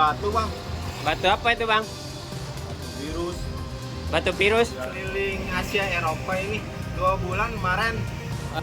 batu bang. Batu apa itu bang? Virus. Batu virus? Keliling Asia Eropa ini 2 bulan kemarin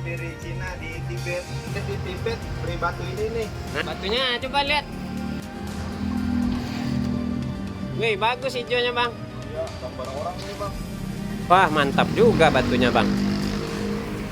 dari Cina di Tibet. Kita di Tibet beli batu ini nih. Nah, batunya coba lihat. Wih, bagus hijaunya bang. Iya, gambar orang ini bang. Wah, mantap juga batunya bang.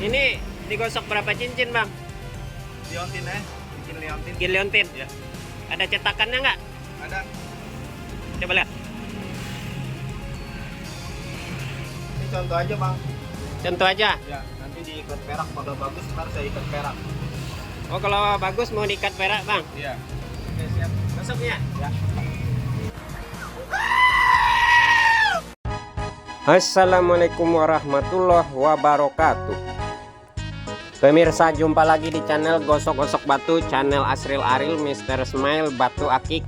Ini digosok berapa cincin bang? Liontin bikin liontin. Bikin liontin? Ya. Ada cetakannya nggak? Ada. Coba lihat. Ini contoh aja bang. Contoh aja. Ya, nanti diikat perak kalau bagus ntar saya ikat perak. Oh, kalau bagus mau diikat perak bang? Iya. Oke siap. Gosok ya? Ya. Assalamualaikum warahmatullahi wabarakatuh. Pemirsa, jumpa lagi di channel Gosok-Gosok Batu, channel Asril Aril Mr. Smile Batu Akik.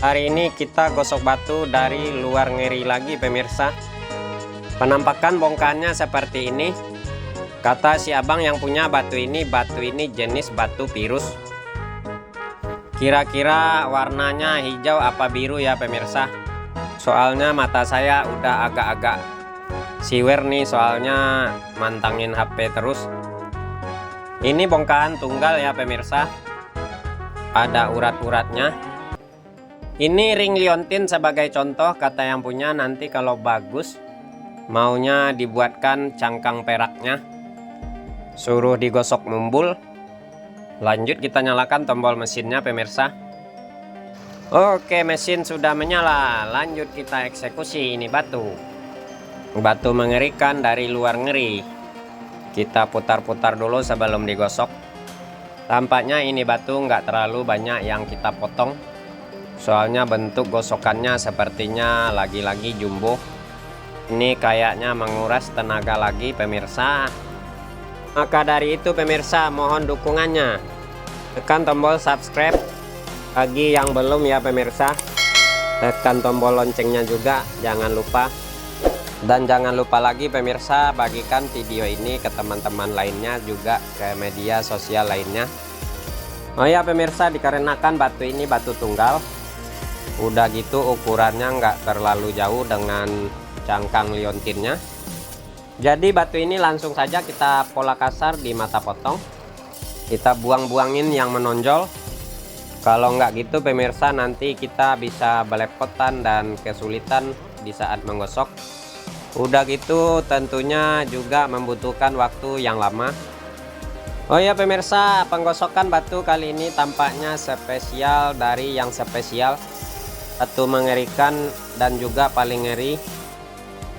Hari ini kita gosok batu dari luar ngeri lagi pemirsa. Penampakan bongkahannya seperti ini. Kata si abang yang punya batu ini jenis batu virus. Kira-kira warnanya hijau apa biru ya pemirsa? Soalnya mata saya udah agak-agak siwer nih, soalnya mantangin HP terus. Ini bongkahan tunggal ya pemirsa, ada urat-uratnya. Ini ring liontin sebagai contoh, kata yang punya nanti kalau bagus maunya dibuatkan cangkang peraknya, suruh digosok mumbul. Lanjut kita nyalakan tombol mesinnya pemirsa. Oke, mesin sudah menyala. Lanjut kita eksekusi ini batu. Batu mengerikan dari luar ngeri. Kita putar-putar dulu sebelum digosok. Tampaknya ini batu nggak terlalu banyak yang kita potong. Soalnya bentuk gosokannya sepertinya lagi-lagi jumbo. Ini kayaknya menguras tenaga lagi pemirsa. Maka dari itu pemirsa, mohon dukungannya. Tekan tombol subscribe bagi yang belum ya pemirsa, tekan tombol loncengnya juga jangan lupa, dan jangan lupa lagi pemirsa bagikan video ini ke teman-teman lainnya, juga ke media sosial lainnya. Oh ya pemirsa, dikarenakan batu ini batu tunggal, udah gitu ukurannya nggak terlalu jauh dengan cangkang liontinnya, jadi batu ini langsung saja kita pola kasar di mata potong. Kita buang-buangin yang menonjol. Kalau nggak gitu pemirsa, nanti kita bisa belepotan dan kesulitan di saat menggosok. Udah gitu tentunya juga membutuhkan waktu yang lama. Oh ya pemirsa, penggosokan batu kali ini tampaknya spesial dari yang spesial. Batu mengerikan dan juga paling ngeri.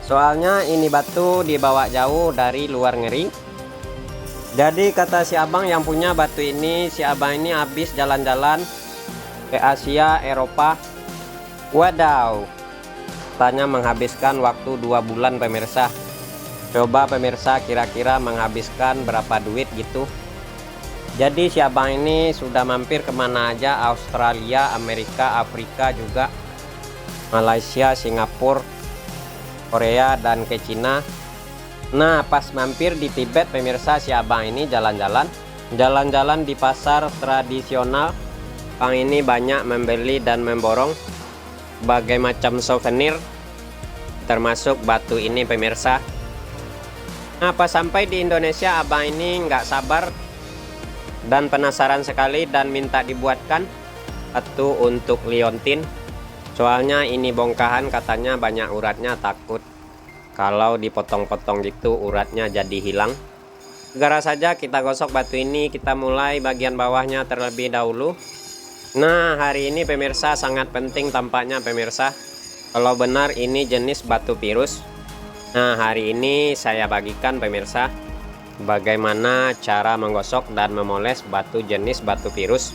Soalnya ini batu dibawa jauh dari luar ngeri. Jadi kata si abang yang punya batu ini, si abang ini habis jalan-jalan ke Asia Eropa. Wadaw, tanya menghabiskan waktu 2 bulan pemirsa. Coba pemirsa kira-kira menghabiskan berapa duit gitu. Jadi si abang ini sudah mampir kemana aja, Australia, Amerika, Afrika juga, Malaysia, Singapura, Korea, dan ke Cina. Nah, pas mampir di Tibet pemirsa, si abang ini jalan-jalan di pasar tradisional. Abang ini banyak membeli dan memborong berbagai macam souvenir, termasuk batu ini pemirsa. Nah, pas sampai di Indonesia, abang ini nggak sabar dan penasaran sekali dan minta dibuatkan batu untuk liontin. Soalnya ini bongkahan katanya banyak uratnya, takut kalau dipotong-potong gitu uratnya jadi hilang. Segera saja kita gosok batu ini. Kita mulai bagian bawahnya terlebih dahulu. Nah, hari ini pemirsa sangat penting tampaknya pemirsa, kalau benar ini jenis batu virus. Nah, hari ini saya bagikan pemirsa bagaimana cara menggosok dan memoles batu jenis batu virus.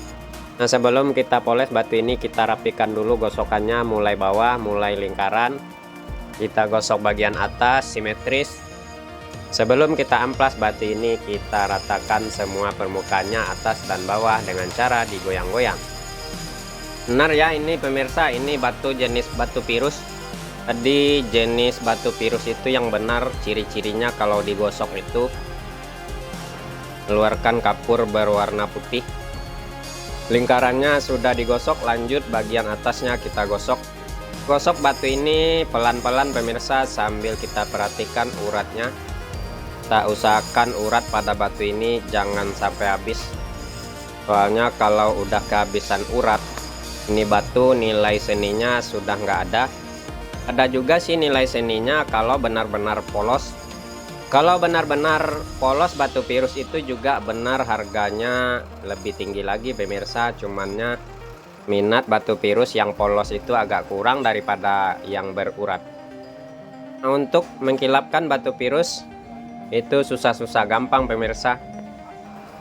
Nah, sebelum kita poles batu ini, kita rapikan dulu gosokannya, mulai bawah, mulai lingkaran. Kita gosok bagian atas simetris. Sebelum kita amplas batu ini, kita ratakan semua permukaannya atas dan bawah dengan cara digoyang-goyang. Benar ya ini pemirsa, ini batu jenis batu virus. Tadi jenis batu virus itu yang benar ciri-cirinya kalau digosok itu keluarkan kapur berwarna putih. Lingkarannya sudah digosok, lanjut bagian atasnya kita gosok. Gosok batu ini pelan-pelan pemirsa, sambil kita perhatikan uratnya. Kita usahakan urat pada batu ini jangan sampai habis, soalnya kalau udah kehabisan urat, ini batu nilai seninya sudah nggak ada. Ada juga sih nilai seninya kalau benar-benar polos. Kalau benar-benar polos batu pirus itu juga benar harganya lebih tinggi lagi pemirsa. Cumannya minat batu pirus yang polos itu agak kurang daripada yang berurat. Nah, untuk mengkilapkan batu pirus itu susah-susah gampang pemirsa.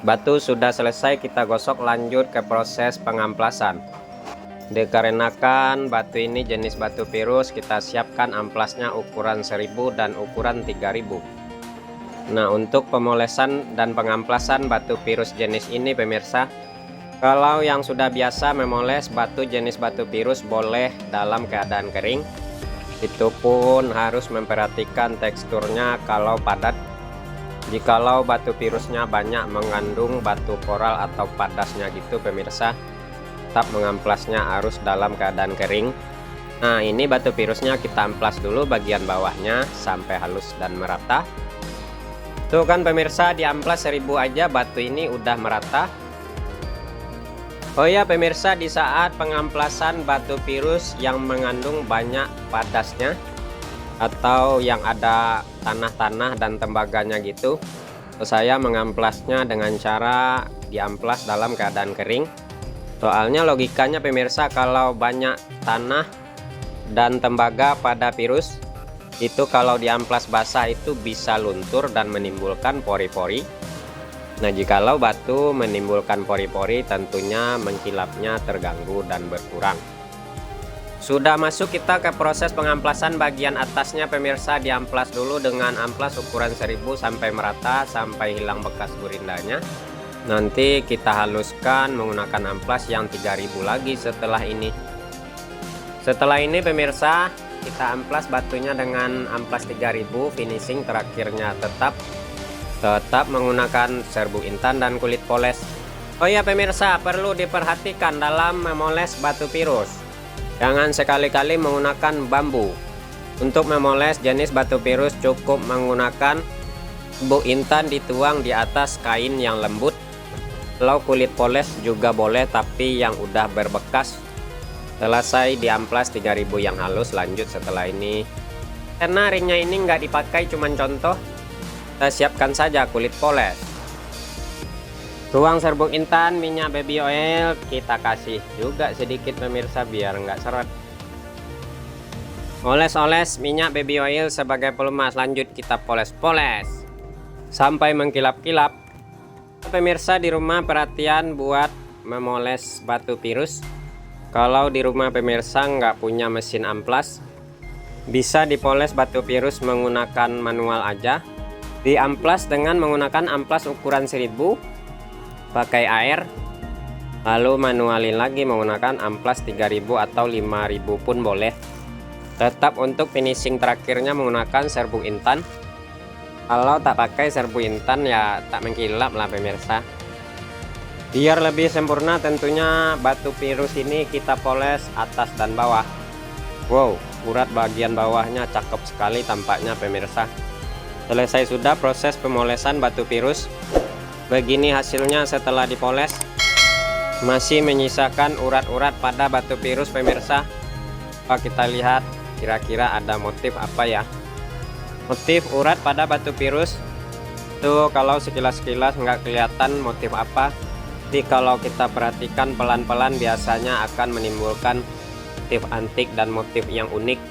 Batu sudah selesai kita gosok, lanjut ke proses pengamplasan. Dikarenakan batu ini jenis batu pirus, kita siapkan amplasnya ukuran 1000 dan ukuran 3000. Nah, untuk pemolesan dan pengamplasan batu pirus jenis ini pemirsa, kalau yang sudah biasa memoles batu jenis batu pirus boleh dalam keadaan kering. Itu pun harus memperhatikan teksturnya kalau padat. Jikalau batu pirusnya banyak mengandung batu koral atau padasnya gitu pemirsa, tetap mengamplasnya harus dalam keadaan kering. Nah, ini batu pirusnya kita amplas dulu bagian bawahnya sampai halus dan merata. Tuh kan pemirsa, diamplas 1000 aja batu ini udah merata. Oh ya pemirsa, di saat pengamplasan batu pirus yang mengandung banyak padasnya atau yang ada tanah-tanah dan tembaganya gitu, saya mengamplasnya dengan cara diamplas dalam keadaan kering. Soalnya logikanya pemirsa, kalau banyak tanah dan tembaga pada pirus itu, kalau diamplas basah itu bisa luntur dan menimbulkan pori-pori. Nah, jikalau batu menimbulkan pori-pori, tentunya mengkilapnya terganggu dan berkurang. Sudah masuk kita ke proses pengamplasan bagian atasnya pemirsa. Diamplas dulu dengan amplas ukuran 1000 sampai merata, sampai hilang bekas gurindanya. Nanti kita haluskan menggunakan amplas yang 3000 lagi setelah ini. Setelah ini pemirsa, kita amplas batunya dengan amplas 3000. Finishing terakhirnya tetap menggunakan serbuk intan dan kulit poles. Oh ya pemirsa, perlu diperhatikan dalam memoles batu pirus, jangan sekali-kali menggunakan bambu. Untuk memoles jenis batu pirus cukup menggunakan serbuk intan dituang di atas kain yang lembut. Kalau kulit poles juga boleh, tapi yang udah berbekas. Selesai diamplas 3000 yang halus, lanjut setelah ini. Karena ringnya ini nggak dipakai, cuman contoh, kita siapkan saja kulit poles. Tuang serbuk intan, minyak baby oil, kita kasih juga sedikit pemirsa biar nggak seret. Oles-oles minyak baby oil sebagai pelumas, lanjut kita poles-poles sampai mengkilap-kilap. Pemirsa di rumah perhatian buat memoles batu pirus. Kalau di rumah pemirsa nggak punya mesin amplas, bisa dipoles batu pirus menggunakan manual aja. Diamplas dengan menggunakan amplas ukuran 1000, pakai air, lalu manualin lagi menggunakan amplas 3000 atau 5000 pun boleh. Tetap untuk finishing terakhirnya menggunakan serbuk intan. Kalau tak pakai serbuk intan ya tak mengkilap lah pemirsa. Biar lebih sempurna tentunya batu pirus ini kita poles atas dan bawah. Wow, urat bagian bawahnya cakep sekali tampaknya pemirsa. Selesai sudah proses pemolesan batu pirus. Begini hasilnya setelah dipoles. Masih menyisakan urat-urat pada batu pirus pemirsa. Kita lihat kira-kira ada motif apa ya. Motif urat pada batu pirus tuh kalau sekilas-kilas nggak kelihatan motif apa, tapi kalau kita perhatikan pelan-pelan biasanya akan menimbulkan motif antik dan motif yang unik.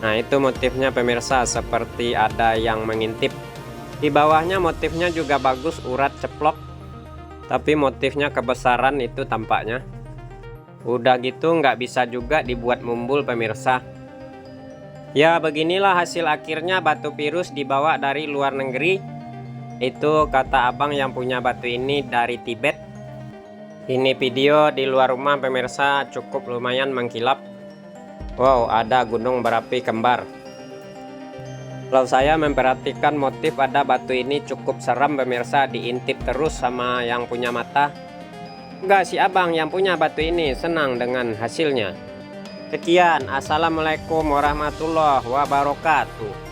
Nah, itu motifnya pemirsa, seperti ada yang mengintip. Di bawahnya motifnya juga bagus, urat ceplok, tapi motifnya kebesaran itu tampaknya. Udah gitu nggak bisa juga dibuat mumbul pemirsa. Ya beginilah hasil akhirnya batu pirus dibawa dari luar negeri. Itu kata abang yang punya batu ini dari Tibet. Ini video di luar rumah pemirsa, cukup lumayan mengkilap. Wow, ada gunung berapi kembar. Kalau saya memperhatikan motif pada batu ini cukup seram pemirsa, diintip terus sama yang punya mata. Semoga si abang yang punya batu ini senang dengan hasilnya. Sekian, assalamualaikum warahmatullahi wabarakatuh.